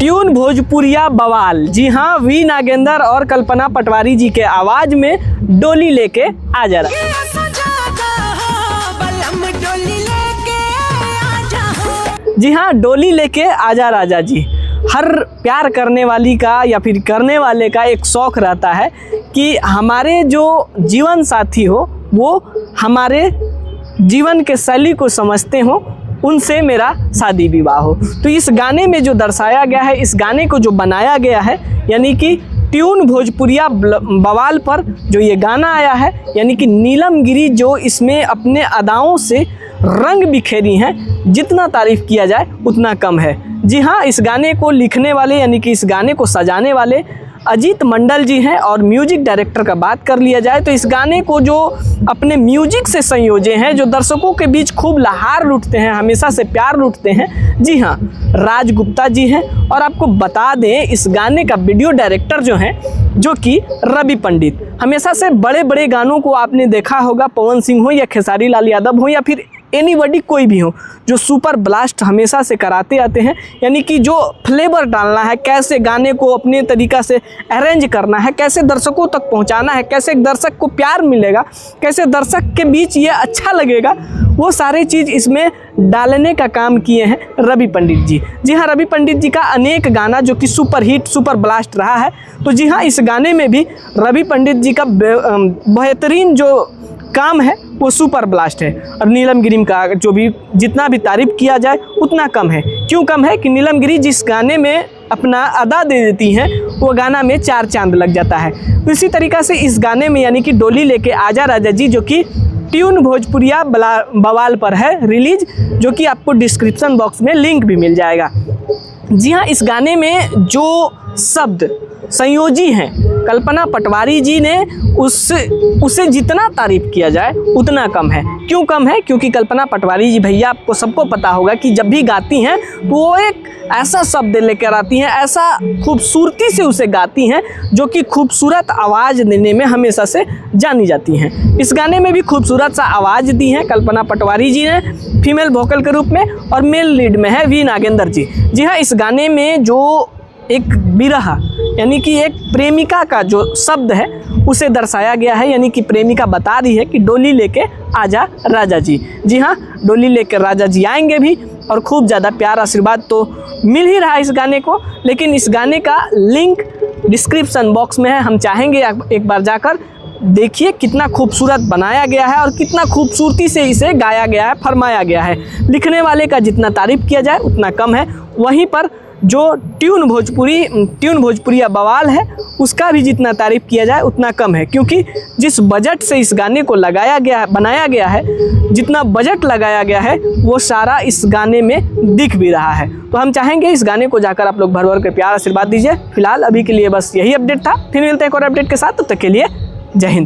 Tune भोजपुरिया बवाल। जी हाँ, we Nagendra और कल्पना पटवारी जी के आवाज में डोली लेके आ जा रहा। जी हाँ, डोली लेके आजा राजा जी। हर प्यार करने वाली का या फिर करने वाले का एक शौक़ रहता है कि हमारे जो जीवन साथी हो वो हमारे जीवन के शैली को समझते हो, उनसे मेरा शादी विवाह हो। तो इस गाने में जो दर्शाया गया है, इस गाने को जो बनाया गया है, यानी कि ट्यून भोजपुरिया बवाल पर जो ये गाना आया है, यानी कि नीलम गिरी जो इसमें अपने अदाओं से रंग बिखेरी हैं, जितना तारीफ़ किया जाए उतना कम है। जी हाँ, इस गाने को लिखने वाले यानी कि इस गाने को सजाने वाले अजीत मंडल जी हैं और म्यूजिक डायरेक्टर का बात कर लिया जाए तो इस गाने को जो अपने म्यूजिक से संयोजे हैं, जो दर्शकों के बीच खूब लहार लूटते हैं, हमेशा से प्यार लूटते हैं, जी हाँ, राज गुप्ता जी हैं। और आपको बता दें, इस गाने का वीडियो डायरेक्टर जो हैं, जो कि रवि पंडित। हमेशा से बड़े बड़े गानों को आपने देखा होगा, पवन सिंह हो या खेसारी लाल यादव हो या फिर एनीबॉडी कोई भी हो, जो सुपर ब्लास्ट हमेशा से कराते आते हैं। यानी कि जो फ्लेवर डालना है, कैसे गाने को अपने तरीक़ा से अरेंज करना है, कैसे दर्शकों तक पहुंचाना है, कैसे दर्शक को प्यार मिलेगा, कैसे दर्शक के बीच ये अच्छा लगेगा, वो सारी चीज़ इसमें डालने का काम किए हैं रवि पंडित जी। जी हाँ, रवि पंडित जी का अनेक गाना जो कि सुपर हिट सुपर ब्लास्ट रहा है। तो जी हाँ, इस गाने में भी रवि पंडित जी का बेहतरीन जो काम है वो सुपर ब्लास्ट है। और नीलम गिरी का जो भी जितना भी तारीफ़ किया जाए उतना कम है। क्यों कम है कि नीलम गिरी जिस गाने में अपना अदा दे देती हैं, वो गाना में 4 चांद लग जाता है। तो इसी तरीक़ा से इस गाने में यानी कि डोली लेके आजा राजा जी, जो कि ट्यून भोजपुरिया बवाल पर है रिलीज, जो कि आपको डिस्क्रिप्शन बॉक्स में लिंक भी मिल जाएगा। जी हाँ, इस गाने में जो शब्द संयोजी हैं कल्पना पटवारी जी ने, उसे जितना तारीफ़ किया जाए उतना कम है। क्यों कम है? क्योंकि कल्पना पटवारी जी भैया, आपको सबको पता होगा कि जब भी गाती हैं तो वो एक ऐसा शब्द लेकर आती हैं, ऐसा खूबसूरती से उसे गाती हैं, जो कि खूबसूरत आवाज़ देने में हमेशा से जानी जाती हैं। इस गाने में भी खूबसूरत सा आवाज़ दी है कल्पना पटवारी जी ने फीमेल वोकल के रूप में, और मेल लीड में है वी नागेंद्र जी। जी हाँ, इस गाने में जो एक बिरहा यानी कि एक प्रेमिका का जो शब्द है उसे दर्शाया गया है। यानी कि प्रेमिका बता रही है कि डोली लेके आजा राजा जी। जी हाँ, डोली लेके राजा जी आएंगे भी, और खूब ज़्यादा प्यार आशीर्वाद तो मिल ही रहा है इस गाने को। लेकिन इस गाने का लिंक डिस्क्रिप्शन बॉक्स में है, हम चाहेंगे एक बार जाकर देखिए कितना खूबसूरत बनाया गया है और कितना खूबसूरती से इसे गाया गया है, फरमाया गया है। लिखने वाले का जितना तारीफ़ किया जाए उतना कम है। वहीं पर जो ट्यून भोजपुरिया बवाल है, उसका भी जितना तारीफ़ किया जाए उतना कम है। क्योंकि जिस बजट से इस गाने को लगाया गया है, बनाया गया है, जितना बजट लगाया गया है, वो सारा इस गाने में दिख भी रहा है। तो हम चाहेंगे इस गाने को जाकर आप लोग भर भर के प्यार आशीर्वाद दीजिए। फिलहाल अभी के लिए बस यही अपडेट था, फिर मिलते हैं एक और अपडेट के साथ। तब तक के लिए जय हिंद।